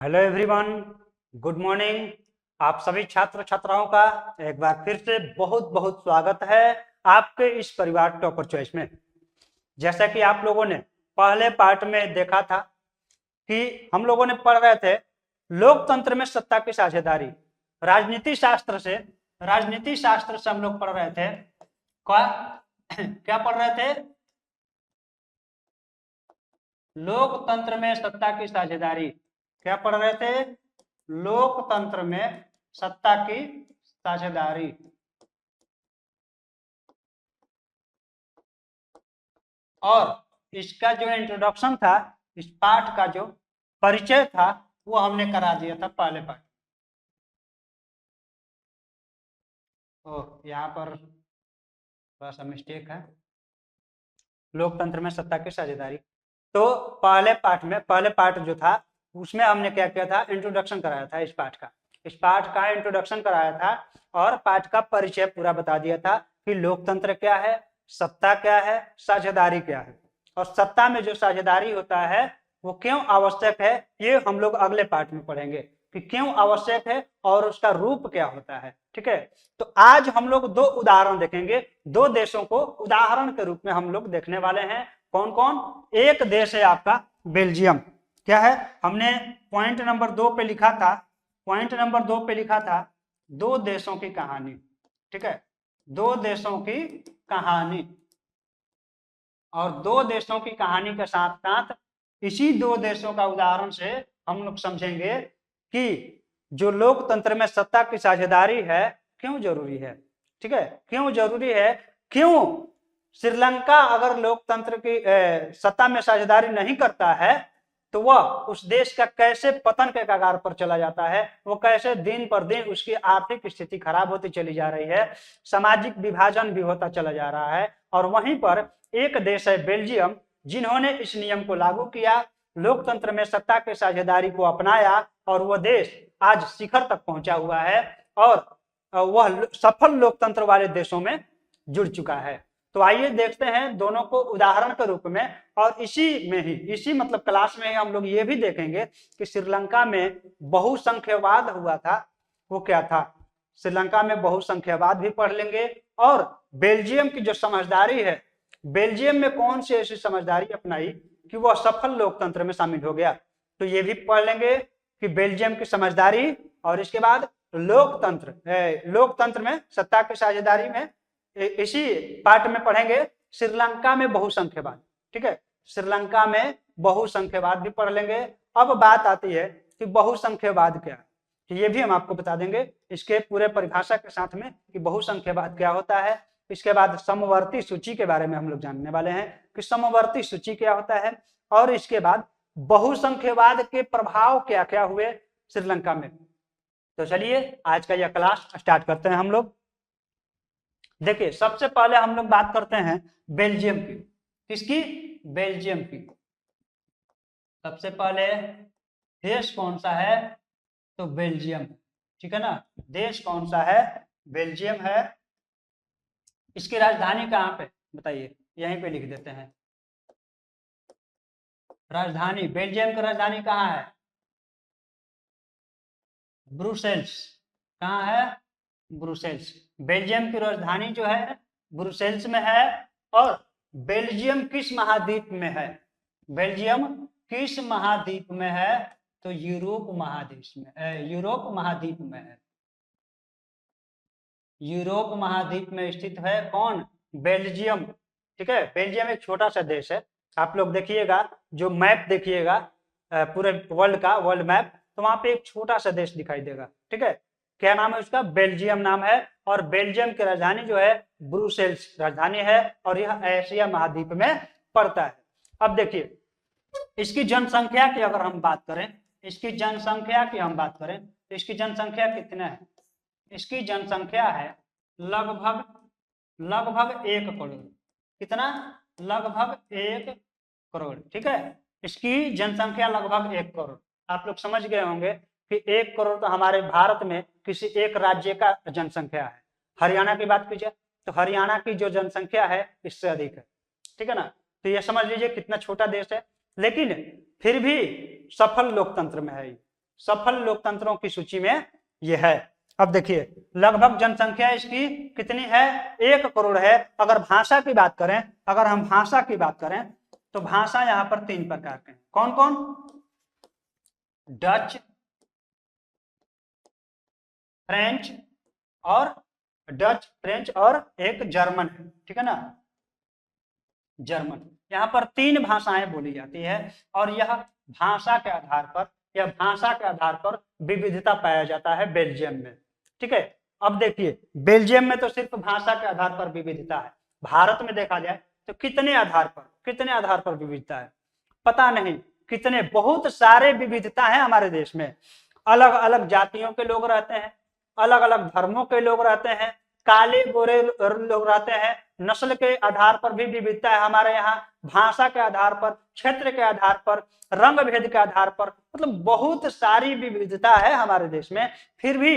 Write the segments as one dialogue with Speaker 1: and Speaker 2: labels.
Speaker 1: Hello everyone, good morning. आप सभी छात्र छात्राओं का एक बार फिर से बहुत बहुत स्वागत है आपके इस परिवार टॉपर चॉइस में। जैसा कि आप लोगों ने पहले पार्ट में देखा था कि हम लोगों ने पढ़ रहे थे लोकतंत्र में सत्ता की साझेदारी। राजनीति शास्त्र से हम लोग पढ़ रहे थे क्या पढ़ रहे थे? लोकतंत्र में सत्ता की साझेदारी। क्या पढ़ रहे थे? लोकतंत्र में सत्ता की साझेदारी। और इसका जो इंट्रोडक्शन था, इस पाठ का जो परिचय था, वो हमने करा दिया था पहले पाठ। यहाँ पर थोड़ा सा मिस्टेक है। लोकतंत्र में सत्ता की साझेदारी, तो पहले पाठ जो था उसमें हमने क्या किया था? इंट्रोडक्शन कराया था इस पाठ का इंट्रोडक्शन कराया था और पाठ का परिचय पूरा बता दिया था कि लोकतंत्र क्या है, सत्ता क्या है, साझेदारी क्या है, और सत्ता में जो साझेदारी होता है वो क्यों आवश्यक है, ये हम लोग अगले पाठ में पढ़ेंगे कि क्यों आवश्यक है और उसका रूप क्या होता है। ठीक है, तो आज हम लोग दो उदाहरण देखेंगे, दो देशों को उदाहरण के रूप में हम लोग देखने वाले हैं। कौन कौन? एक देश है आपका बेल्जियम। क्या है? हमने पॉइंट नंबर 2 पे लिखा था दो देशों की कहानी। ठीक है, दो देशों की कहानी, और दो देशों की कहानी के साथ साथ इसी दो देशों का उदाहरण से हम लोग समझेंगे कि जो लोकतंत्र में सत्ता की साझेदारी है क्यों जरूरी है। ठीक है, क्यों जरूरी है, क्यों श्रीलंका अगर लोकतंत्र की सत्ता में साझेदारी नहीं करता है तो वह उस देश का कैसे पतन के कगार पर चला जाता है, वो कैसे दिन पर दिन उसकी आर्थिक स्थिति खराब होती चली जा रही है, सामाजिक विभाजन भी होता चला जा रहा है। और वहीं पर एक देश है बेल्जियम, जिन्होंने इस नियम को लागू किया, लोकतंत्र में सत्ता के साझेदारी को अपनाया, और वह देश आज शिखर तक पहुंचा हुआ है और वह सफल लोकतंत्र वाले देशों में जुड़ चुका है। तो आइए देखते हैं दोनों को उदाहरण के रूप में, और इसी मतलब क्लास में ही हम लोग ये भी देखेंगे कि श्रीलंका में बहुसंख्यवाद हुआ था, वो क्या था। श्रीलंका में बहुसंख्यवाद भी पढ़ लेंगे, और बेल्जियम की जो समझदारी है, बेल्जियम में कौन सी ऐसी समझदारी अपनाई कि वह सफल लोकतंत्र में शामिल हो गया, तो ये भी पढ़ लेंगे कि बेल्जियम की समझदारी। और इसके बाद लोकतंत्र में सत्ता की साझेदारी में इसी पार्ट में पढ़ेंगे श्रीलंका में बहुसंख्यवाद। ठीक है, श्रीलंका में बहुसंख्यवाद भी पढ़ लेंगे। अब बात आती है कि बहुसंख्यवाद क्या है, तो ये भी हम आपको बता देंगे इसके पूरे परिभाषा के साथ में कि बहुसंख्यवाद क्या होता है। इसके बाद समवर्ती सूची के बारे में हम लोग जानने वाले हैं कि समवर्ती सूची क्या होता है, और इसके बाद बहुसंख्यवाद के प्रभाव क्या क्या हुए श्रीलंका में। तो चलिए आज का यह क्लास स्टार्ट करते हैं हम लोग। देखिए, सबसे पहले हम लोग बात करते हैं बेल्जियम की। किसकी? बेल्जियम की। सबसे पहले देश कौन सा है? तो बेल्जियम। ठीक है ना, देश कौन सा है? बेल्जियम है। इसकी राजधानी कहाँ पे बताइए, यहीं पे लिख देते हैं राजधानी। बेल्जियम की राजधानी कहाँ है? ब्रुसेल्स। कहाँ है? ब्रुसेल्स। बेल्जियम की राजधानी जो है ब्रुसेल्स में है। और बेल्जियम किस महाद्वीप में है? बेल्जियम किस महाद्वीप में है? तो यूरोप महाद्वीप में, यूरोप महाद्वीप में है। यूरोप महाद्वीप में स्थित है कौन? बेल्जियम। ठीक है, बेल्जियम एक छोटा सा देश है। आप लोग देखिएगा, जो मैप देखिएगा पूरे वर्ल्ड मैप, तो वहां पे एक छोटा सा देश दिखाई देगा। ठीक है, क्या नाम है उसका? बेल्जियम नाम है। और बेल्जियम की राजधानी जो है ब्रुसेल्स राजधानी है, और यह एशिया महाद्वीप में पड़ता है। अब देखिए, इसकी जनसंख्या की अगर हम बात करें, तो इसकी जनसंख्या कितना है? इसकी जनसंख्या है लगभग 1 करोड़। कितना? लगभग 1 करोड़। ठीक है, इसकी जनसंख्या लगभग 1 करोड़। आप लोग समझ गए होंगे कि 1 करोड़ तो हमारे भारत में किसी एक राज्य का जनसंख्या है। हरियाणा की बात कीजिए तो हरियाणा की जो जनसंख्या है इससे अधिक है। ठीक है ना, तो ये समझ लीजिए कितना छोटा देश है, लेकिन फिर भी सफल लोकतंत्र में है। सफल लोकतंत्रों की सूची में ये है। अब देखिए लगभग जनसंख्या इसकी कितनी है, 1 करोड़ है। अगर भाषा की बात करें, अगर हम भाषा की बात करें तो भाषा यहाँ पर 3 प्रकार के हैं। कौन कौन? डच, फ्रेंच और डच, फ्रेंच और एक जर्मन है, ठीक है ना, जर्मन। यहाँ पर 3 भाषाएं बोली जाती है और यह भाषा के आधार पर, यह भाषा के आधार पर विविधता पाया जाता है बेल्जियम में, ठीक है। अब देखिए बेल्जियम में तो सिर्फ भाषा के आधार पर विविधता है, भारत में देखा जाए तो कितने आधार पर विविधता है पता नहीं, कितने बहुत सारे विविधता है हमारे देश में। अलग अलग जातियों के लोग रहते हैं, अलग अलग धर्मों के लोग रहते हैं, काले गोरे लोग रहते हैं, नस्ल के आधार पर भी विविधता है हमारे यहाँ, भाषा के आधार पर, क्षेत्र के आधार पर, रंग भेद के आधार पर, मतलब बहुत सारी विविधता है हमारे देश में। फिर भी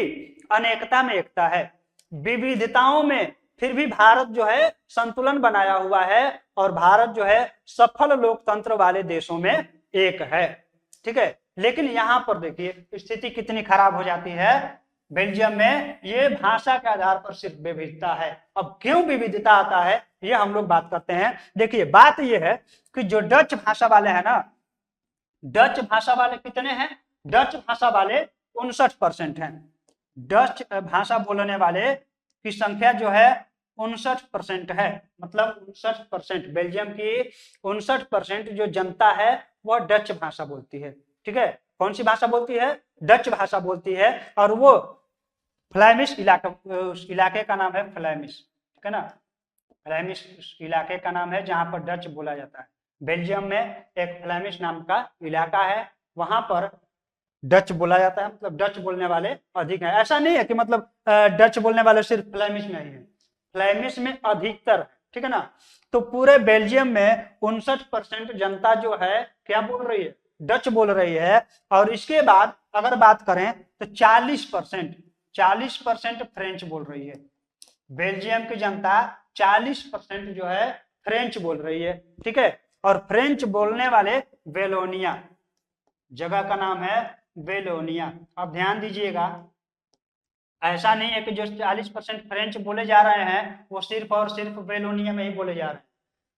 Speaker 1: अनेकता में एकता है, विविधताओं में फिर भी भारत जो है संतुलन बनाया हुआ है और भारत जो है सफल लोकतंत्र वाले देशों में एक है, ठीक है। लेकिन यहाँ पर देखिए स्थिति कितनी खराब हो जाती है बेल्जियम में, ये भाषा के आधार पर सिर्फ विविधता है। अब क्यों विविधता आता है ये हम लोग बात करते हैं। देखिए बात ये है कि जो डच भाषा वाले हैं ना, डच भाषा वाले कितने हैं? डच भाषा वाले 59% हैं। डच भाषा बोलने वाले की संख्या जो है 59% है, मतलब 59% बेल्जियम की 59% जो जनता है वह डच भाषा बोलती है, ठीक है। कौन सी भाषा बोलती है? डच भाषा बोलती है। और वो फ्लैमिश इलाके का नाम है फ्लैमिश, ठीक है ना, फ्लैमिश इलाके का नाम है जहां पर डच बोला जाता है। बेल्जियम में एक फ्लैमिश नाम का इलाका है, वहां पर डच बोला जाता है, मतलब डच बोलने वाले अधिक हैं। ऐसा नहीं है कि मतलब डच बोलने वाले सिर्फ फ्लैमिश में ही है, फ्लैमिश में अधिकतर है, ठीक है ना। तो पूरे बेल्जियम में 59% जनता जो है क्या बोल रही है? डच बोल रही है। और इसके बाद अगर बात करें तो 40% फ्रेंच बोल रही है। बेल्जियम की जनता 40% जो है फ्रेंच बोल रही है, ठीक है। और फ्रेंच बोलने वाले वेलोनिया, जगह का नाम है वेलोनिया। अब ध्यान दीजिएगा, ऐसा नहीं है कि जो 40% फ्रेंच बोले जा रहे हैं वो सिर्फ और सिर्फ वेलोनिया में ही बोले जा रहे हैं,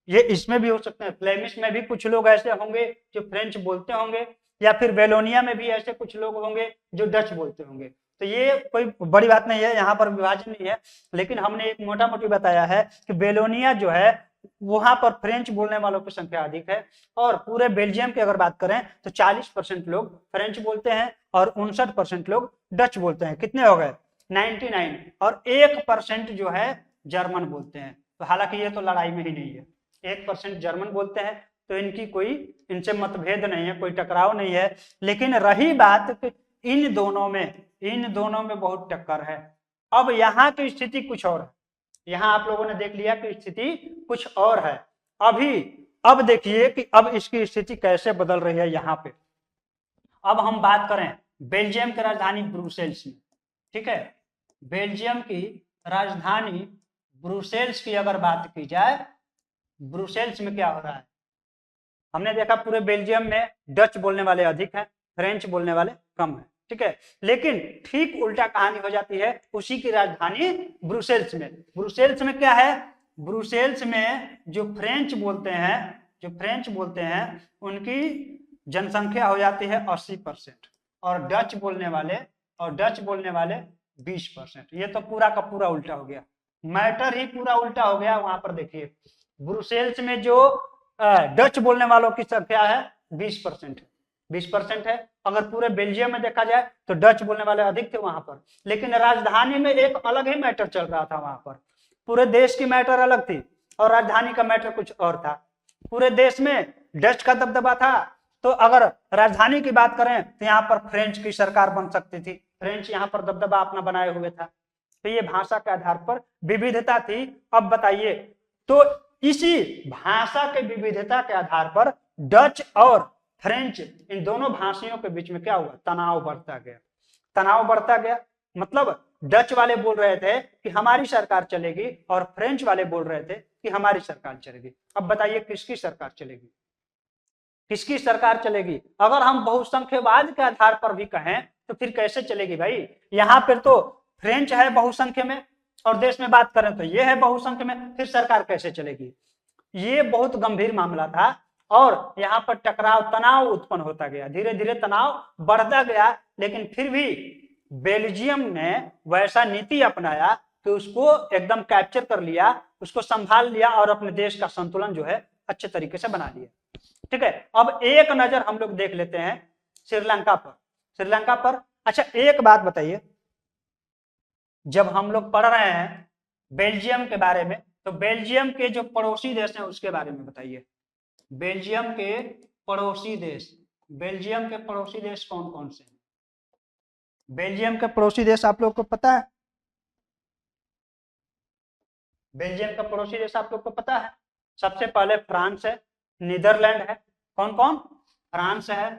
Speaker 1: ये इसमें भी हो सकते हैं। फ्लेमिश में भी कुछ लोग ऐसे होंगे जो फ्रेंच बोलते होंगे, या फिर वेलोनिया में भी ऐसे कुछ लोग होंगे जो डच बोलते होंगे। तो ये कोई बड़ी बात नहीं है, यहाँ पर विभाजन नहीं है। लेकिन हमने एक मोटा मोटी बताया है कि वेलोनिया जो है वहां पर फ्रेंच बोलने वालों की संख्या अधिक है। और पूरे बेल्जियम की अगर बात करें तो 40% लोग फ्रेंच बोलते हैं और 59% लोग डच बोलते हैं। कितने हो गए? 99। और 1% जो है जर्मन बोलते हैं। तो हालांकि ये तो लड़ाई में ही नहीं है, 1% जर्मन बोलते हैं, तो इनकी कोई, इनसे मतभेद नहीं है, कोई टकराव नहीं है। लेकिन रही बात कि इन दोनों में बहुत टक्कर है। अब यहाँ की स्थिति कुछ और है, यहाँ आप लोगों ने देख लिया कि स्थिति कुछ और है। अब देखिए कि अब इसकी स्थिति कैसे बदल रही है यहाँ पे। अब हम बात करें बेल्जियम की राजधानी ब्रुसेल्स में, ठीक है। बेल्जियम की राजधानी ब्रुसेल्स की अगर बात की जाए, ब्रुसेल्स में क्या हो रहा है? हमने देखा पूरे बेल्जियम में डच बोलने वाले अधिक हैं, फ्रेंच बोलने वाले कम हैं, ठीक है। लेकिन ठीक उल्टा कहानी हो जाती है उसी की राजधानी ब्रुसेल्स में। ब्रुसेल्स में क्या है? ब्रुसेल्स में जो फ्रेंच बोलते हैं उनकी जनसंख्या हो जाती है 80%, और डच बोलने वाले 20%। ये तो पूरा का पूरा उल्टा हो गया, मैटर ही पूरा उल्टा हो गया। वहां पर देखिए ब्रुसेल्स में जो डच बोलने वालों की संख्या है 20% है। अगर पूरे बेल्जियम में देखा जाए तो डच बोलने वाले अधिक थे वहां पर। लेकिन राजधानी में एक अलग ही मैटर चल रहा था वहां पर, पूरे देश की मैटर अलग थी और राजधानी का मैटर कुछ और था। पूरे देश में डच का दबदबा था, तो अगर राजधानी की बात करें तो यहाँ पर फ्रेंच की सरकार बन सकती थी, फ्रेंच यहाँ पर दबदबा अपना बनाए हुए था। तो ये भाषा के आधार पर विविधता थी। अब बताइए, तो इसी भाषा के विविधता के आधार पर डच और फ्रेंच, इन दोनों भाषियों के बीच में क्या हुआ? तनाव बढ़ता गया। मतलब डच वाले बोल रहे थे कि हमारी सरकार चलेगी और फ्रेंच वाले बोल रहे थे कि हमारी सरकार चलेगी। अब बताइए किसकी सरकार चलेगी? किसकी सरकार चलेगी? अगर हम बहुसंख्यवाद के आधार पर भी कहें तो फिर कैसे चलेगी भाई? यहाँ पर तो फ्रेंच है बहुसंख्य में और देश में बात करें तो ये है बहुसंख्य में, फिर सरकार कैसे चलेगी? ये बहुत गंभीर मामला था और यहाँ पर टकराव तनाव उत्पन्न होता गया, धीरे धीरे तनाव बढ़ता गया, लेकिन फिर भी बेल्जियम ने वैसा नीति अपनाया कि उसको एकदम कैप्चर कर लिया, उसको संभाल लिया और अपने देश का संतुलन जो है अच्छे तरीके से बना लिया। ठीक है, अब एक नजर हम लोग देख लेते हैं श्रीलंका पर। श्रीलंका पर अच्छा एक बात बताइए, जब हम लोग पढ़ रहे हैं बेल्जियम के बारे में तो बेल्जियम के जो पड़ोसी देश हैं उसके बारे में बताइए। बेल्जियम के पड़ोसी देश, बेल्जियम के पड़ोसी देश कौन कौन से हैं? बेल्जियम के पड़ोसी देश आप लोग को पता है? बेल्जियम का पड़ोसी देश आप लोग को पता है? सबसे पहले फ्रांस है, नीदरलैंड है, कौन कौन? फ्रांस है,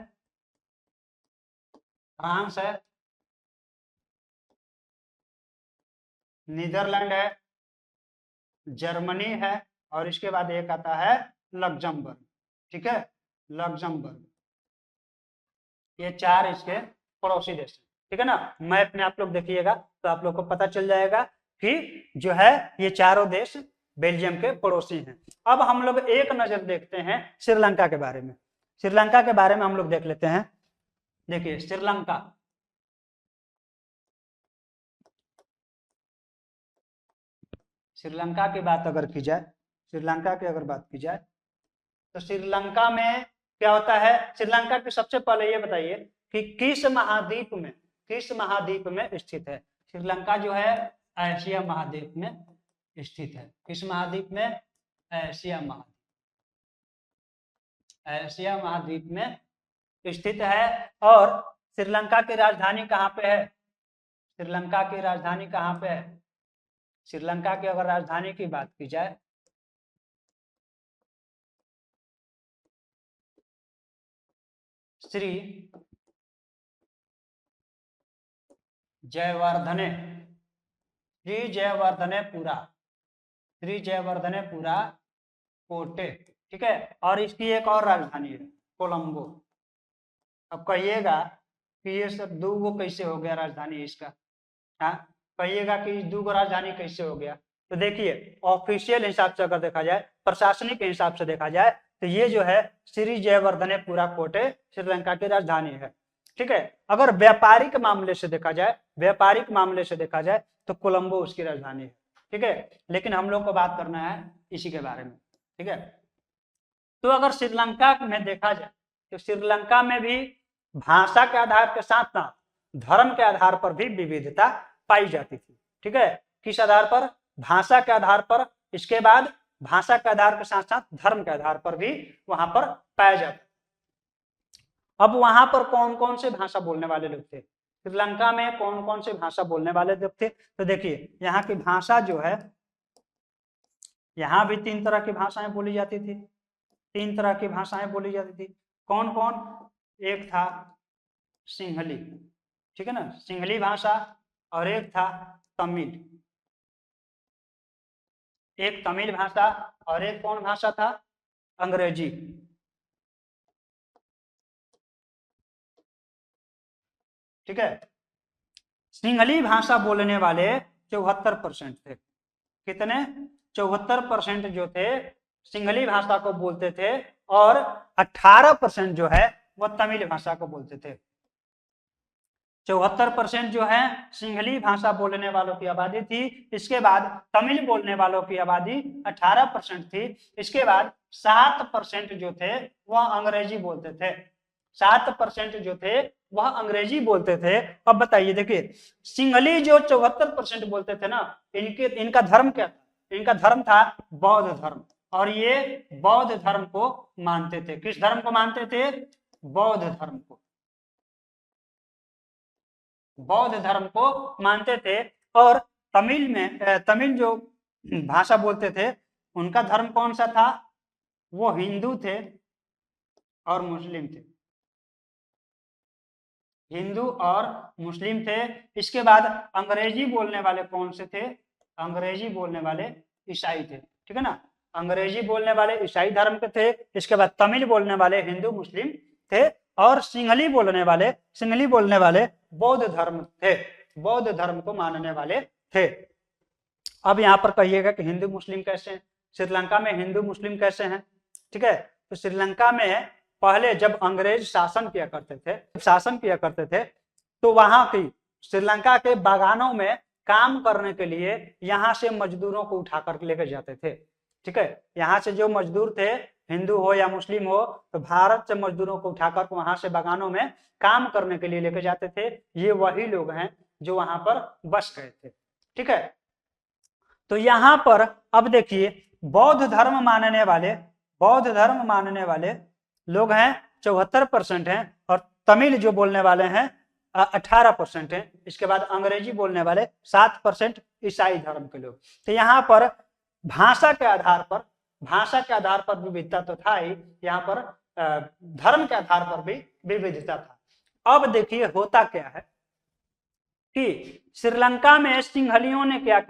Speaker 1: फ्रांस है, नीदरलैंड है, जर्मनी है और इसके बाद एक आता है लग्जमबर्ग। ठीक है, लग्जमबर्ग। ये चार इसके पड़ोसी देश हैं। ठीक है ना, मैप में आप लोग देखिएगा तो आप लोग को पता चल जाएगा कि जो है ये चारों देश बेल्जियम के पड़ोसी हैं। अब हम लोग एक नजर देखते हैं श्रीलंका के बारे में। श्रीलंका के बारे में हम लोग देख लेते हैं। देखिए श्रीलंका, श्रीलंका की बात अगर की जाए, श्रीलंका की अगर बात की जाए तो श्रीलंका में क्या होता है? श्रीलंका के सबसे पहले ये बताइए कि किस महाद्वीप में, किस महाद्वीप में स्थित है? श्रीलंका जो है एशिया महाद्वीप में स्थित है। किस महाद्वीप में? एशिया महाद्वीप, एशिया महाद्वीप में स्थित है। और श्रीलंका की राजधानी कहाँ पे है? श्रीलंका की राजधानी कहाँ पे है? श्रीलंका की अगर राजधानी की बात की जाए श्री जयवर्धने, श्री जयवर्धनेपुरा, श्री जयवर्धनेपुरा कोटे। ठीक है, और इसकी एक और राजधानी है कोलंबो। अब कहिएगा कि ये सब दो कैसे हो गया राजधानी इसका? हाँ, कहिएगा कि दो राजधानी कैसे हो गया? तो देखिए ऑफिशियल हिसाब से अगर देखा जाए, प्रशासनिक के हिसाब से देखा जाए तो ये जो है श्री जयवर्धनेपुरा कोटे श्रीलंका की राजधानी है। ठीक है, अगर व्यापारिक मामले से देखा जाए, व्यापारिक मामले से देखा जाए तो कोलंबो उसकी राजधानी है। ठीक है, लेकिन हम लोग को बात करना है इसी के बारे में। ठीक है, तो अगर श्रीलंका में देखा जाए तो श्रीलंका में भी भाषा के आधार के साथ साथ धर्म के आधार पर भी विविधता पाई जाती थी। ठीक है, किस आधार पर? भाषा के आधार पर, इसके बाद भाषा के आधार के साथ साथ धर्म के आधार पर भी वहां पर पाया जाता। अब वहां पर कौन कौन से भाषा बोलने वाले लोग थे? श्रीलंका में कौन कौन से भाषा बोलने वाले लोग थे? तो देखिए यहाँ की भाषा जो है, यहाँ भी 3 तरह की भाषाएं बोली जाती थी। 3 तरह की भाषाएं बोली जाती थी। कौन कौन? एक था सिंहली, ठीक है ना, सिंहली भाषा, और एक था तमिल, एक तमिल भाषा, और एक कौन भाषा था? अंग्रेजी। ठीक है, सिंहली भाषा बोलने वाले 74% थे। कितने? 74% जो थे सिंहली भाषा को बोलते थे और 18% जो है वह तमिल भाषा को बोलते थे। 74% जो है सिंहली भाषा बोलने वालों की आबादी थी। इसके बाद तमिल बोलने वालों की आबादी 18% थी। इसके बाद 7% जो थे वह अंग्रेजी बोलते थे। 7% जो थे वह अंग्रेजी बोलते थे। अब बताइए, देखिए सिंहली जो 74% बोलते थे ना, इनका धर्म क्या था? इनका धर्म था बौद्ध धर्म, और ये बौद्ध धर्म को मानते थे। किस धर्म को मानते थे? बौद्ध धर्म को, बौद्ध धर्म को मानते थे। और तमिल में तमिल जो भाषा बोलते थे उनका धर्म कौन सा था? वो हिंदू थे और मुस्लिम थे, हिंदू और मुस्लिम थे। इसके बाद अंग्रेजी बोलने वाले कौन से थे? अंग्रेजी बोलने वाले ईसाई थे। ठीक है ना, अंग्रेजी बोलने वाले ईसाई धर्म के थे, इसके बाद तमिल बोलने वाले हिंदू मुस्लिम थे, और सिंहली बोलने वाले बौद्ध धर्म थे, बौद्ध धर्म को मानने वाले थे। अब यहाँ पर कहिएगा कि हिंदू मुस्लिम कैसे हैं, श्रीलंका में हिंदू मुस्लिम कैसे हैं, ठीक है। तो श्रीलंका में पहले जब अंग्रेज शासन किया करते थे तो वहां की श्रीलंका के बागानों में काम करने के लिए यहाँ से मजदूरों को उठाकर लेकर जाते थे, ठीक है। यहाँ से जो मजदूर थे, हिंदू हो या मुस्लिम हो, तो भारत से मजदूरों को उठाकर वहां से बागानों में काम करने के लिए लेकर जाते थे। ये वही लोग हैं जो वहां पर बस गए थे, ठीक है। तो यहाँ पर अब देखिए, बौद्ध धर्म मानने वाले लोग हैं 74% हैं, और तमिल जो बोलने वाले हैं 18% हैं। इसके बाद अंग्रेजी बोलने वाले 7% ईसाई धर्म के लोग। तो यहाँ पर भाषा के आधार पर विविधता तो था ही, यहाँ पर धर्म के आधार पर भी विविधता था। अब देखिए होता क्या है कि श्रीलंका में सिंहलियों ने क्या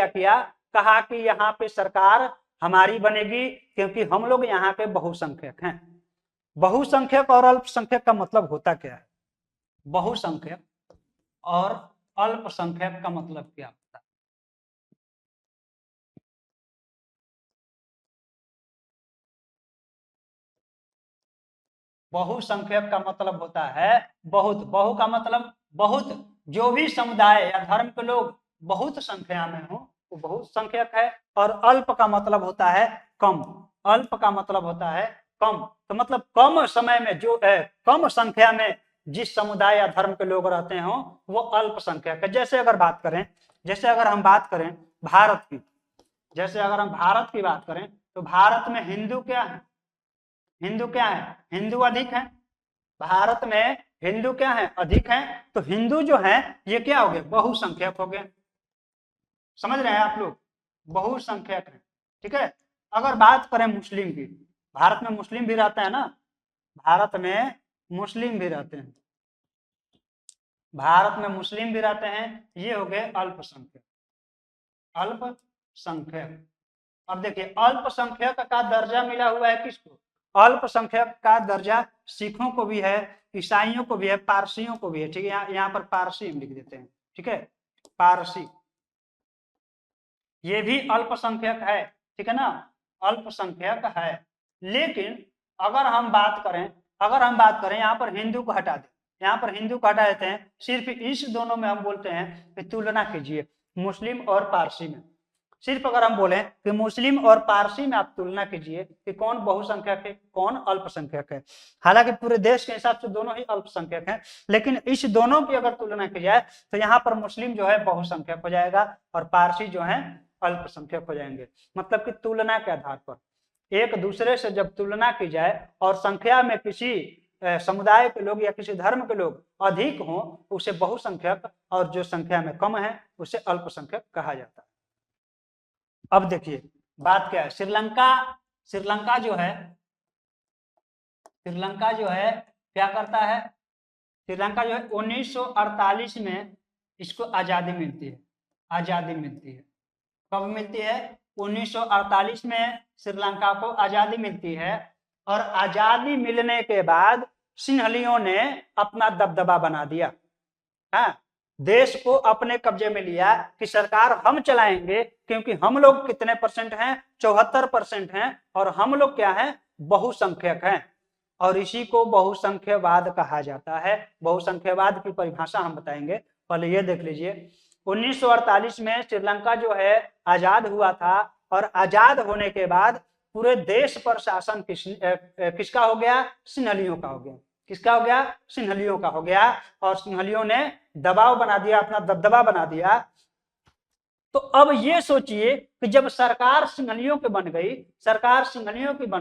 Speaker 1: किया, कहा कि यहाँ पे सरकार हमारी बनेगी, क्योंकि हम लोग यहाँ के बहुसंख्यक हैं। बहुसंख्यक और अल्पसंख्यक का मतलब होता क्या है? बहुसंख्यक और अल्पसंख्यक का मतलब क्या होता है? बहुसंख्यक का मतलब होता है बहुत, बहु का मतलब बहुत, जो भी समुदाय या धर्म के लोग बहुत संख्या में हो वो बहुत संख्यक है। और अल्प का मतलब होता है कम, तो मतलब कम समय में जो कम संख्या में जिस समुदाय या धर्म के लोग रहते हो वो अल्पसंख्यक है। जैसे अगर हम बात करें भारत की, बात करें तो भारत में हिंदू क्या है? हिंदू अधिक है। भारत में हिंदू क्या है? अधिक है। तो हिंदू जो है ये क्या हो गए? बहुसंख्यक हो गए। समझ रहे हैं आप लोग? बहुसंख्यक है, ठीक है। अगर बात करें मुस्लिम की, भारत में मुस्लिम भी रहते हैं ना, भारत में मुस्लिम भी रहते हैं, ये हो गए अल्पसंख्यक। अब देखिए, अल्पसंख्यक का दर्जा मिला हुआ है किसको? अल्पसंख्यक का दर्जा सिखों को भी है, ईसाइयों को भी है, पारसियों को भी है, ठीक है। यहाँ पर पारसी हम लिख देते हैं, ठीक है, पारसी, ये भी अल्पसंख्यक है, ठीक है ना, अल्पसंख्यक है। लेकिन अगर हम बात करें यहाँ पर हिंदू को हटा देते हैं, सिर्फ इस दोनों में हम बोलते हैं कि तुलना कीजिए मुस्लिम और पारसी में। सिर्फ अगर हम बोले कि मुस्लिम और पारसी में आप तुलना कीजिए कि कौन बहुसंख्यक है, कौन अल्पसंख्यक है। हालांकि पूरे देश के हिसाब से दोनों ही अल्पसंख्यक हैं, लेकिन इस दोनों की अगर तुलना की जाए तो यहाँ पर मुस्लिम जो है बहुसंख्यक हो जाएगा और पारसी जो है अल्पसंख्यक हो जाएंगे। मतलब कि तुलना के आधार पर एक दूसरे से जब तुलना की जाए और संख्या में किसी समुदाय के लोग या किसी धर्म के लोग अधिक हों उसे बहुसंख्यक, और जो संख्या में कम है उसे अल्पसंख्यक कहा जाता है। अब देखिए बात क्या है, श्रीलंका जो है क्या करता है? श्रीलंका जो है 1948 में इसको आजादी मिलती है। कब मिलती है? 1948 में श्रीलंका को आजादी मिलती है। और आजादी मिलने के बाद सिंहलियों ने अपना दबदबा बना दिया, हाँ, देश को अपने कब्जे में लिया कि सरकार हम चलाएंगे, क्योंकि हम लोग कितने परसेंट हैं? 74% हैं, और हम लोग क्या हैं? बहुसंख्यक हैं। और इसी को बहुसंख्यवाद कहा जाता है। बहुसंख्यवाद की परिभाषा हम बताएंगे, पहले ये देख लीजिए। 1948 में श्रीलंका जो है आजाद हुआ था, और आजाद होने के बाद पूरे देश पर शासन किसका हो गया? सिंहलियों का हो गया। किसका हो गया? सिंहलियों का हो गया। और सिंहलियों ने दबाव बना दिया, अपना दबदबा बना दिया। तो अब ये सोचिए कि जब सरकार सिंहलियों की बन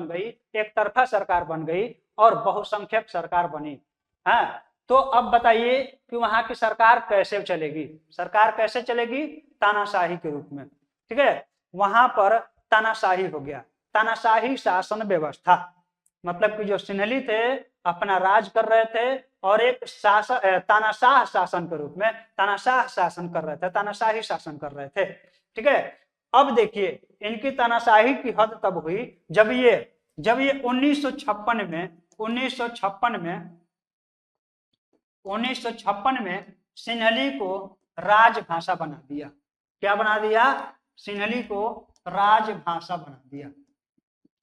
Speaker 1: गई, एक तरफा सरकार बन गई और बहुसंख्यक सरकार बनी, हाँ, तो अब बताइए कि वहां की सरकार कैसे चलेगी? तानाशाही के रूप में, ठीक है। वहां पर तानाशाही हो गया, तानाशाही शासन व्यवस्था। मतलब कि जो सिंहली थे अपना राज कर रहे थे और एक तानाशाह शासन के रूप में तानाशाही शासन कर रहे थे, ठीक है। अब देखिए इनकी तानाशाही की हद तब हुई जब ये 1956 में 1956 में सिन्हली को राजभाषा बना दिया। क्या बना दिया? सिन्हली को राजभाषा बना दिया।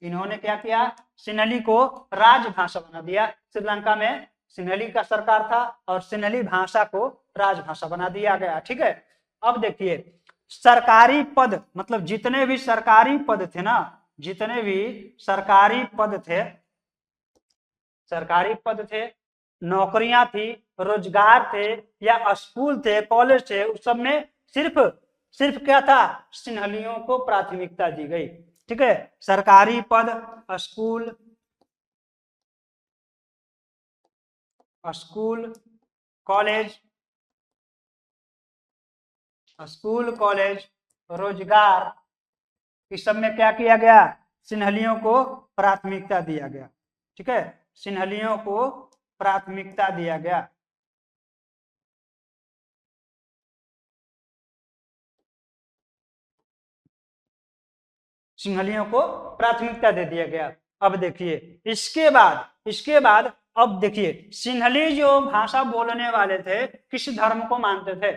Speaker 1: इन्होंने क्या किया? सिन्हली को राजभाषा बना दिया। श्रीलंका में सिन्हली का सरकार था और सिन्हली भाषा को राजभाषा बना दिया गया। ठीक है, अब देखिए सरकारी पद, मतलब जितने भी सरकारी पद थे ना, जितने भी सरकारी पद थे, नौकरियां थी, रोजगार थे या स्कूल थे, कॉलेज थे, उस सब में सिर्फ क्या था? सिन्हलियों को प्राथमिकता दी गई। ठीक है, सरकारी पद, स्कूल कॉलेज, रोजगार, इस सब में क्या किया गया? सिन्हलियों को प्राथमिकता दिया गया। ठीक है, सिन्हलियों को प्राथमिकता दिया गया। सिन्हलियों को प्राथमिकता दे दिया गया। अब देखिए इसके बाद अब देखिए सिन्हली जो भाषा बोलने वाले थे किस धर्म को मानते थे?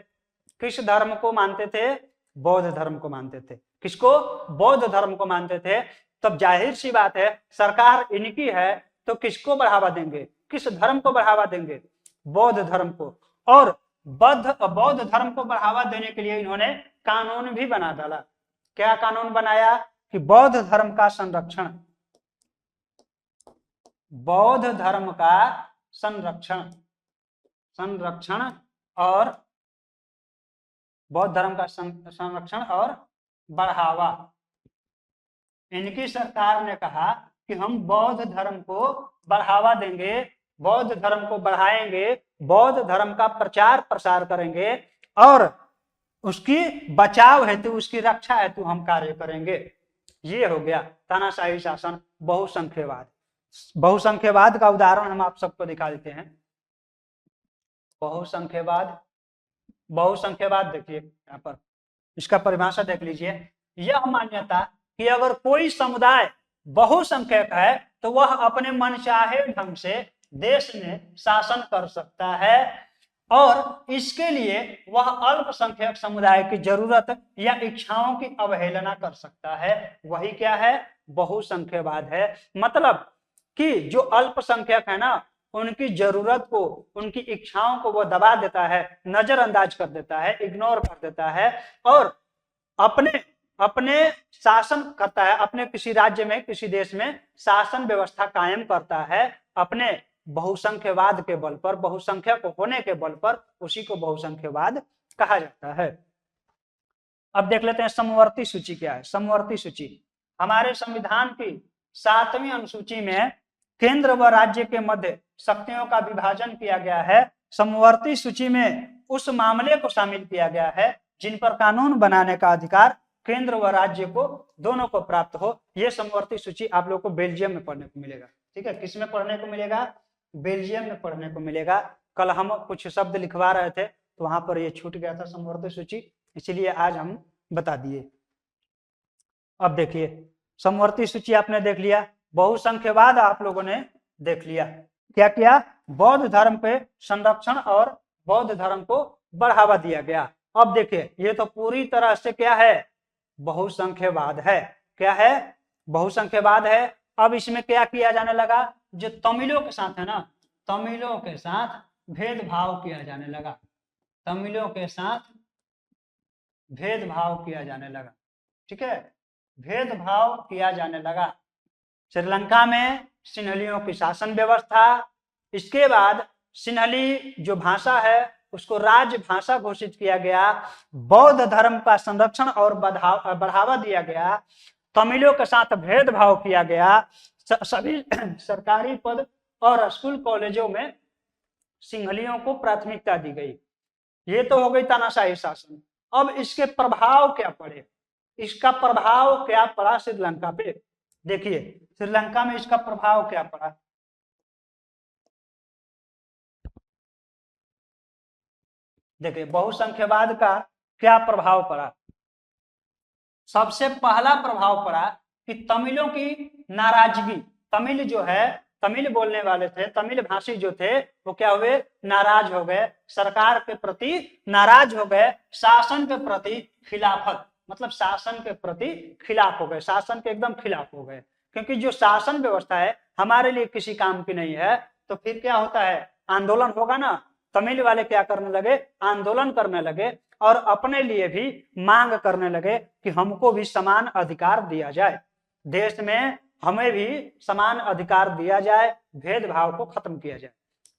Speaker 1: किस धर्म को मानते थे? बौद्ध धर्म को मानते थे। किसको? बौद्ध धर्म को मानते थे। तब जाहिर सी बात है सरकार इनकी है तो किसको बढ़ावा देंगे? किस धर्म को बढ़ावा देंगे? बौद्ध धर्म को। और बौद्ध धर्म को बढ़ावा देने के लिए इन्होंने कानून भी बना डाला। क्या कानून बनाया? कि बौद्ध धर्म का संरक्षण, बौद्ध धर्म का संरक्षण और बौद्ध धर्म का संरक्षण और बढ़ावा। इनकी सरकार ने कहा कि हम बौद्ध धर्म को बढ़ावा देंगे, बौद्ध धर्म को बढ़ाएंगे, बौद्ध धर्म का प्रचार प्रसार करेंगे और उसकी बचाव हेतु, उसकी रक्षा हेतु हम कार्य करेंगे। ये हो गया तानाशाही शासन, बहुसंख्यवाद। बहुसंख्यवाद का उदाहरण हम आप सबको दिखा देते हैं। बहुसंख्यवाद देखिए यहाँ पर, इसका परिभाषा देख लीजिए। यह मान्यता कि अगर कोई समुदाय बहुसंख्यक है तो वह अपने मनचाहे ढंग से देश में शासन कर सकता है और इसके लिए वह अल्पसंख्यक समुदाय की जरूरत या इच्छाओं की अवहेलना कर सकता है। वही क्या है? बहुसंख्यवाद है। मतलब कि जो अल्पसंख्यक है ना, उनकी जरूरत को, उनकी इच्छाओं को वो दबा देता है, नजरअंदाज कर देता है, इग्नोर कर देता है और अपने शासन करता है, अपने किसी राज्य में, किसी देश में शासन व्यवस्था कायम करता है अपने बहुसंख्यवाद के बल पर, बहुसंख्यक होने के बल पर। उसी को बहुसंख्यवाद कहा जाता है। अब देख लेते हैं समवर्ती सूची क्या है। समवर्ती सूची हमारे संविधान की 7वीं अनुसूची में केंद्र व राज्य के मध्य शक्तियों का विभाजन किया गया है। समवर्ती सूची में उस मामले को शामिल किया गया है जिन पर कानून बनाने का अधिकार केंद्र व राज्य को, दोनों को प्राप्त हो। यह समवर्ती सूची आप लोग को बेल्जियम में पढ़ने को मिलेगा। ठीक है, किसमें पढ़ने को मिलेगा? बेल्जियम में पढ़ने को मिलेगा। कल हम कुछ शब्द लिखवा रहे थे तो वहां पर ये छूट गया था समवर्ती सूची, इसीलिए आज हम बता दिए। अब देखिए समवर्ती सूची आपने देख लिया, बहुसंख्यवाद आप लोगों ने देख लिया। क्या किया? बौद्ध धर्म पे संरक्षण और बौद्ध धर्म को बढ़ावा दिया गया। अब देखिए ये तो पूरी तरह से क्या है? बहुसंख्यवाद है। क्या है? बहुसंख्यवाद है। अब इसमें क्या किया जाने लगा? जो तमिलों के साथ है ना, तमिलों के साथ भेदभाव किया जाने लगा। तमिलों के साथ भेदभाव किया जाने लगा। ठीक है, भेदभाव किया जाने लगा। श्रीलंका में सिन्हलियों की शासन व्यवस्था, इसके बाद सिन्हली जो भाषा है उसको राजभाषा घोषित किया गया, बौद्ध धर्म का संरक्षण और बढ़ावा दिया गया, तमिलों के साथ भेदभाव किया गया, सभी सरकारी पद और स्कूल कॉलेजों में सिंहलियों को प्राथमिकता दी गई। ये तो हो गई तानाशाही शासन। अब इसके प्रभाव क्या पड़े? इसका प्रभाव क्या पड़ा श्रीलंका पे? देखिए श्रीलंका में इसका प्रभाव क्या पड़ा। देखिए बहुसंख्यवाद का क्या प्रभाव पड़ा। सबसे पहला प्रभाव पड़ा कि तमिलों की नाराजगी, तमिल जो है, तमिल बोलने वाले थे, तमिल भाषी जो थे, वो क्या हुए, नाराज हो गए, सरकार के प्रति नाराज हो गए, शासन के प्रति खिलाफत, मतलब शासन के प्रति खिलाफ हो गए, शासन के एकदम खिलाफ हो गए। क्योंकि जो शासन व्यवस्था है हमारे लिए किसी काम की नहीं है, तो फिर क्या होता है, आंदोलन होगा ना। तमिल वाले क्या करने लगे, आंदोलन करने लगे और अपने लिए भी मांग करने लगे कि हमको भी समान अधिकार दिया जाए, देश में हमें भी समान अधिकार दिया जाए, भेदभाव को खत्म किया जाए।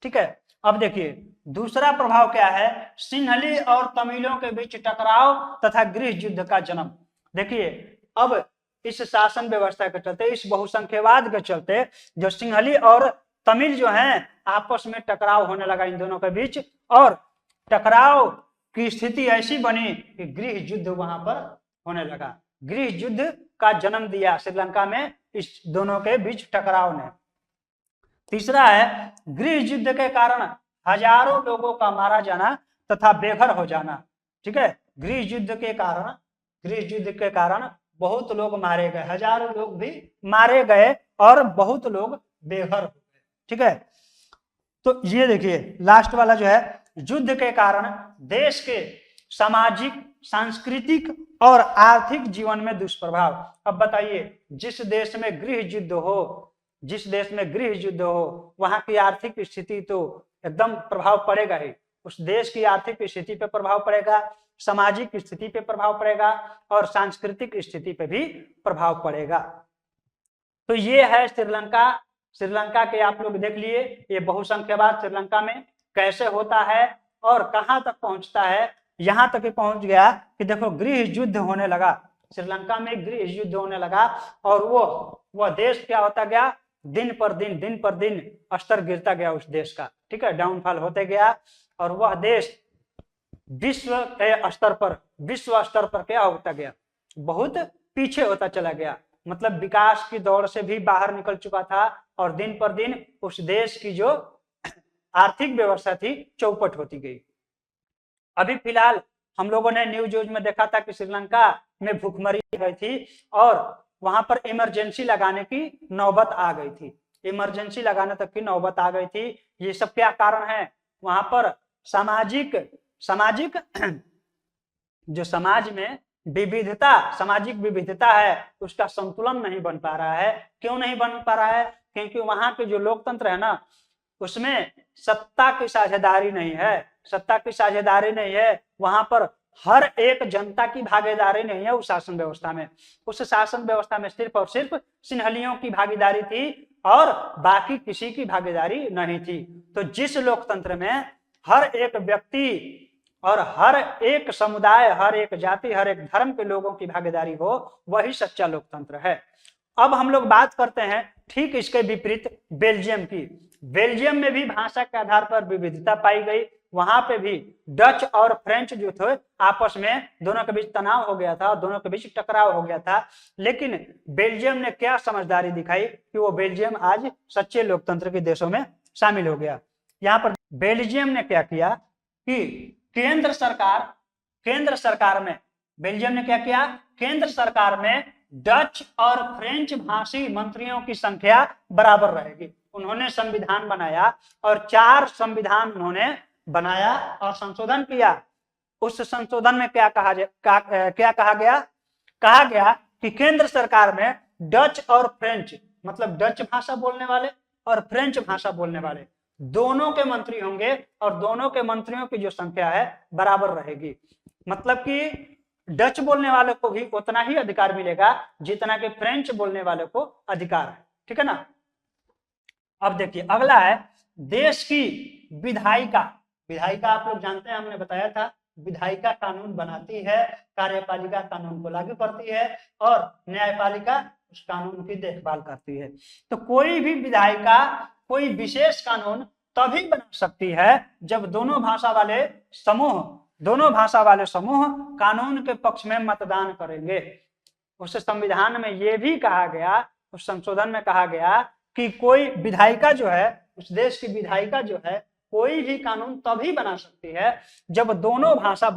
Speaker 1: ठीक है, अब देखिए दूसरा प्रभाव क्या है, सिंहली और तमिलों के बीच टकराव तथा गृह युद्ध का जन्म। देखिए अब इस शासन व्यवस्था के चलते, इस बहुसंख्यवाद के चलते जो सिंहली और तमिल जो हैं आपस में टकराव होने लगा इन दोनों के बीच, और टकराव की स्थिति ऐसी बनी कि गृह युद्ध वहां पर होने लगा। गृह युद्ध का जन्म दिया श्रीलंका में इस दोनों के बीच टकराव ने। तीसरा है गृह युद्ध के कारण हजारों लोगों का मारा जाना तथा बेघर हो जाना। ठीक है, गृह युद्ध के कारण बहुत लोग मारे गए, हजारों लोग भी मारे गए और बहुत लोग बेघर हो गए। ठीक है, तो ये देखिए लास्ट वाला जो है, युद्ध के कारण देश के सामाजिक, सांस्कृतिक और आर्थिक जीवन में दुष्प्रभाव। अब बताइए, जिस देश में गृह युद्ध हो, जिस देश में गृह युद्ध हो, वहां की आर्थिक स्थिति तो एकदम प्रभाव पड़ेगा ही, उस देश की आर्थिक स्थिति पे प्रभाव पड़ेगा, सामाजिक स्थिति पे प्रभाव पड़ेगा और सांस्कृतिक स्थिति पे भी प्रभाव पड़ेगा। तो ये है श्रीलंका। श्रीलंका के आप लोग देख लिए, ये बहुसंख्यवाद श्रीलंका में कैसे होता है और कहां तक पहुंचता है। यहां तक पहुंच गया कि देखो गृह युद्ध होने लगा, श्रीलंका में गृह युद्ध होने लगा और वह देश क्या होता गया, दिन पर दिन स्तर गिरता गया उस देश का। ठीक है, डाउनफॉल होते गया और वह देश विश्व स्तर पर क्या होता गया, बहुत पीछे होता चला गया, मतलब विकास की दौड़ से भी बाहर निकल चुका था और दिन पर दिन उस देश की जो आर्थिक व्यवस्था थी चौपट होती गई। अभी फिलहाल हम लोगों ने न्यूज में देखा था कि श्रीलंका में भूखमरी गई थी और वहां पर इमरजेंसी लगाने की नौबत आ गई थी, इमरजेंसी लगाने तक की नौबत आ गई थी। ये सब क्या कारण है, वहां पर सामाजिक जो समाज में विविधता, सामाजिक विविधता है, उसका संतुलन नहीं बन पा रहा है। क्यों नहीं बन पा रहा है, क्योंकि वहां के जो लोकतंत्र है ना, उसमें सत्ता की साझेदारी नहीं है, सत्ता की साझेदारी नहीं है, वहां पर हर एक जनता की भागीदारी नहीं है उस शासन व्यवस्था में। उस शासन व्यवस्था में सिर्फ और सिर्फ सिंहलियों की भागीदारी थी और बाकी किसी की भागीदारी नहीं थी। तो जिस लोकतंत्र में हर एक व्यक्ति और हर एक समुदाय, हर एक जाति, हर एक धर्म के लोगों की भागीदारी हो, वही सच्चा लोकतंत्र है। अब हम लोग बात करते हैं ठीक इसके विपरीत बेल्जियम की। बेल्जियम में भी भाषा के आधार पर विविधता पाई गई, वहां पे भी डच और फ्रेंच जो थे आपस में दोनों के बीच तनाव हो गया था, दोनों के बीच टकराव हो गया था। लेकिन बेल्जियम ने क्या समझदारी दिखाई कि वो बेल्जियम आज सच्चे लोकतंत्र के देशों में शामिल हो गया। यहाँ पर बेल्जियम ने क्या किया कि केंद्र सरकार में बेल्जियम ने क्या किया, केंद्र सरकार में डच और फ्रेंच भाषी मंत्रियों की संख्या बराबर रहेगी। उन्होंने संविधान बनाया और 4 संविधान उन्होंने बनाया और संशोधन किया। उस संशोधन में क्या कहा गया, कहा गया कि केंद्र सरकार में डच और फ्रेंच, मतलब डच भाषा बोलने वाले और फ्रेंच भाषा बोलने वाले दोनों के मंत्री होंगे और दोनों के मंत्रियों की जो संख्या है बराबर रहेगी। मतलब कि डच बोलने वाले को भी उतना ही अधिकार मिलेगा जितना कि फ्रेंच बोलने वाले को अधिकार है। ठीक है ना। अब देखिए अगला है देश की विधायिका। विधायिका आप लोग जानते हैं, हमने बताया था, विधायिका कानून बनाती है, कार्यपालिका कानून को लागू करती है और न्यायपालिका उस कानून की देखभाल करती है। तो कोई भी विधायिका कोई विशेष कानून तभी बना सकती है जब दोनों भाषा वाले समूह कानून के पक्ष में मतदान करेंगे। उस संविधान में यह भी कहा गया, उस संशोधन में कहा गया कि कोई विधायिका जो है, उस देश की विधायिका जो है, कोई भी कानून तभी बना सकती है जब दोनों भाषा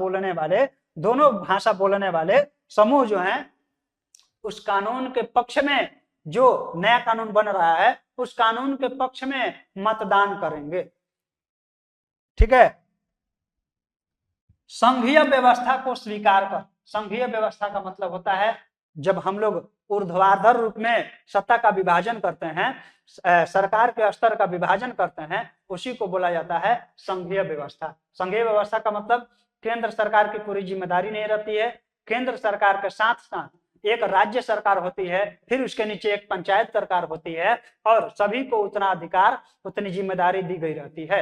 Speaker 1: बोलने वाले समूह जो हैं उस कानून के पक्ष में, जो नया कानून बन रहा है उस कानून के पक्ष में मतदान करेंगे। ठीक है। संघीय व्यवस्था को स्वीकार कर, संघीय व्यवस्था का मतलब होता है जब हम लोग ऊर्ध्वाधर रूप में सत्ता का विभाजन करते हैं, सरकार के स्तर का विभाजन करते हैं, उसी को बोला जाता है संघीय व्यवस्था। संघीय व्यवस्था का मतलब केंद्र सरकार की पूरी जिम्मेदारी नहीं रहती है, केंद्र सरकार के साथ साथ एक राज्य सरकार होती है, फिर उसके नीचे एक पंचायत सरकार होती है, और सभी को उतना अधिकार, उतनी जिम्मेदारी दी गई रहती है।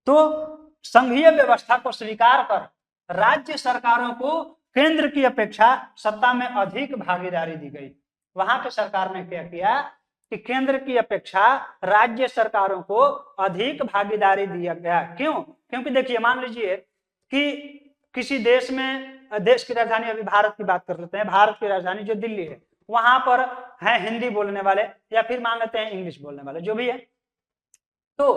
Speaker 1: तो संघीय व्यवस्था को स्वीकार कर राज्य सरकारों को केंद्र की अपेक्षा सत्ता में अधिक भागीदारी दी गई। वहां के सरकार ने क्या किया कि केंद्र की अपेक्षा राज्य सरकारों को अधिक भागीदारी दिया गया। क्यों? क्योंकि देखिए, मान लीजिए कि किसी देश में, देश की राजधानी, अभी भारत की बात कर लेते हैं, भारत की राजधानी जो दिल्ली है, वहां पर है हिंदी बोलने वाले, या फिर मान लेते हैं इंग्लिश बोलने वाले, जो भी है। तो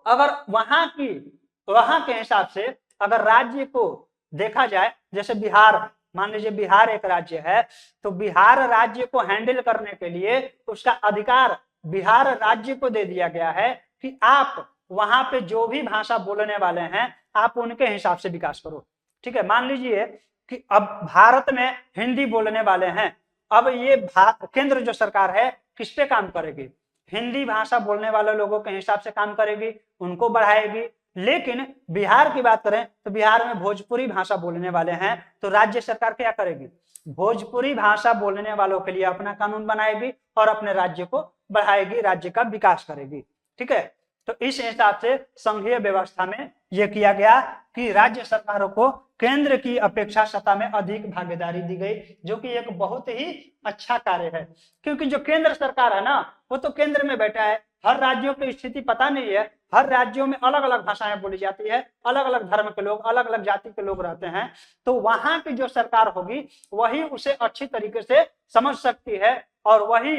Speaker 1: अगर वहां के हिसाब से अगर राज्य को देखा जाए, जैसे बिहार, मान लीजिए बिहार एक राज्य है, तो बिहार राज्य को हैंडल करने के लिए उसका अधिकार बिहार राज्य को दे दिया गया है कि आप वहां पे जो भी भाषा बोलने वाले हैं आप उनके हिसाब से विकास करो। ठीक है। मान लीजिए कि अब भारत में हिंदी बोलने वाले हैं, अब ये केंद्र जो सरकार है किस पे काम करेगी? हिंदी भाषा बोलने वाले लोगों के हिसाब से काम करेगी, उनको बढ़ाएगी। लेकिन बिहार की बात करें तो बिहार में भोजपुरी भाषा बोलने वाले हैं, तो राज्य सरकार क्या करेगी? भोजपुरी भाषा बोलने वालों के लिए अपना कानून बनाएगी और अपने राज्य को बढ़ाएगी, राज्य का विकास करेगी। ठीक है। तो इस हिसाब से संघीय व्यवस्था में यह किया गया कि राज्य सरकारों को केंद्र की अपेक्षा सत्ता में अधिक भागीदारी दी गई, जो कि एक बहुत ही अच्छा कार्य है। क्योंकि जो केंद्र सरकार है ना, वो तो केंद्र में बैठा है, हर राज्यों की स्थिति पता नहीं है, हर राज्यों में अलग अलग भाषाएं बोली जाती है, अलग अलग धर्म के लोग, अलग अलग जाति के लोग रहते हैं। तो वहां की जो सरकार होगी वही उसे अच्छी तरीके से समझ सकती है और वही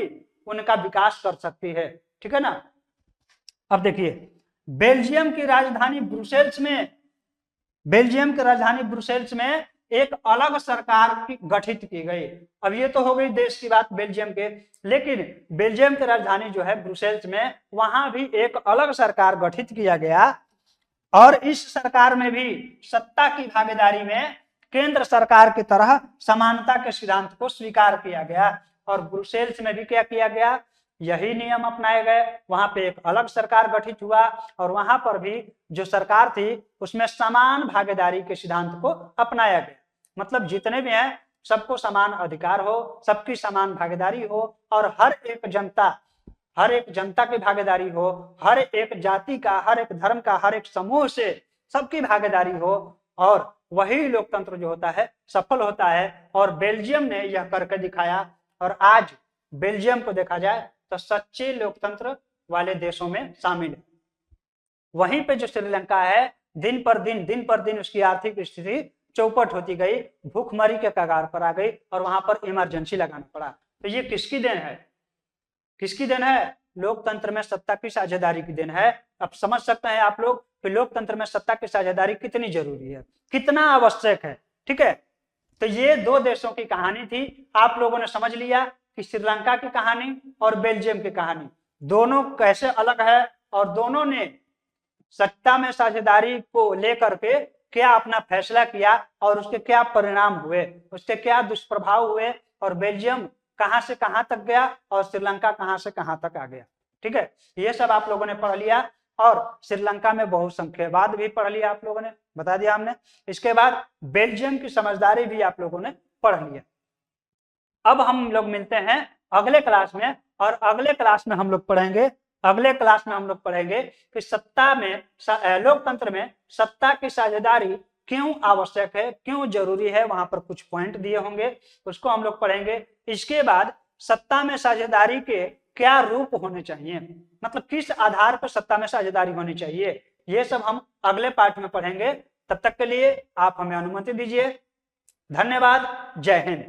Speaker 1: उनका विकास कर सकती है। ठीक है ना। अब देखिए, बेल्जियम की राजधानी ब्रुसेल्स में एक अलग सरकार की गठित की गई। अब ये तो हो गई देश की बात बेल्जियम के, लेकिन बेल्जियम की राजधानी जो है ब्रुसेल्स में, वहां भी एक अलग सरकार गठित किया गया, और इस सरकार में भी सत्ता की भागीदारी में केंद्र सरकार की तरह समानता के सिद्धांत को स्वीकार किया गया। और ब्रुसेल्स में भी क्या किया गया? यही नियम अपनाए गए। वहां पे एक अलग सरकार गठित हुआ और वहां पर भी जो सरकार थी उसमें समान भागीदारी के सिद्धांत को अपनाया गया। मतलब जितने भी हैं सबको समान अधिकार हो, सबकी समान भागीदारी हो, और हर एक जनता की भागीदारी हो, हर एक जाति का, हर एक धर्म का, हर एक समूह से सबकी भागीदारी हो, और वही लोकतंत्र जो होता है सफल होता है। और बेल्जियम ने यह करके दिखाया, और आज बेल्जियम को देखा जाए तो सच्चे लोकतंत्र वाले देशों में शामिल है। वहीं पे जो श्रीलंका है, दिन पर दिन उसकी आर्थिक स्थिति चौपट होती गई, भूखमरी के कगार पर आ गई, और वहां पर इमरजेंसी लगाना पड़ा। तो ये किसकी देन है? किसकी देन है? लोकतंत्र में सत्ता की साझेदारी की देन है। अब समझ सकते हैं आप लोग कि लोकतंत्र में सत्ता की साझेदारी कितनी जरूरी है, कितना आवश्यक है। ठीक है। तो ये दो देशों की कहानी थी। आप लोगों ने समझ लिया कि श्रीलंका की कहानी और बेल्जियम की कहानी दोनों कैसे अलग है, और दोनों ने सत्ता में साझेदारी को लेकर के क्या अपना फैसला किया और उसके क्या परिणाम हुए, उसके क्या दुष्प्रभाव हुए, और बेल्जियम कहां से कहां तक गया और श्रीलंका कहां से कहां तक आ गया। ठीक है। ये सब आप लोगों ने पढ़ लिया, और श्रीलंका में बहुसंख्यवाद भी पढ़ लिया, आप लोगों ने बता दिया हमने। इसके बाद बेल्जियम की समझदारी भी आप लोगों ने पढ़ लिया। अब हम लोग मिलते हैं अगले क्लास में, और अगले क्लास में हम लोग पढ़ेंगे कि सत्ता में, लोकतंत्र में सत्ता की साझेदारी क्यों आवश्यक है, क्यों जरूरी है। वहां पर कुछ पॉइंट दिए होंगे, उसको हम लोग पढ़ेंगे। इसके बाद सत्ता में साझेदारी के क्या रूप होने चाहिए, मतलब किस आधार पर सत्ता में साझेदारी होनी चाहिए, ये सब हम अगले पार्ट में पढ़ेंगे। तब तक के लिए आप हमें अनुमति दीजिए। धन्यवाद। जय हिंद।